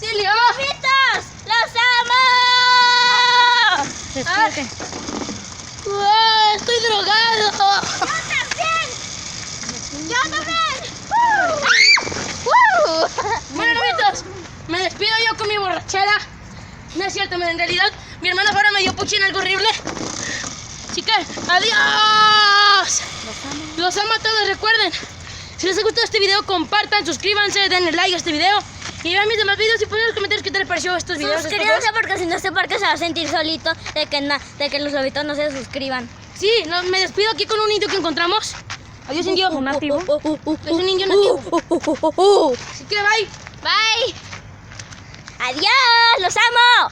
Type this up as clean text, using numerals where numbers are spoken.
¡Auxilio! ¡Mitos! ¡Los amo! Despídete. ¡Estoy drogado! ¡Yo también! Bueno, novitos, me despido yo con mi borrachera. No es cierto, en realidad mi hermana ahora me dio puchín algo horrible. Así que, ¡adiós! Los amo a todos, recuerden. Si les ha gustado este video, compartan, suscríbanse, denle like a este video. Y vean mis demás videos y pongan en los comentarios qué te les pareció estos videos. Suscríbanse porque si no este parque se va a sentir solito de que los lobitos no se suscriban. Sí, me despido aquí con un indio que encontramos. Adiós, indio. Un nativo. Es un indio nativo. Así que bye. Bye. Adiós, los amo.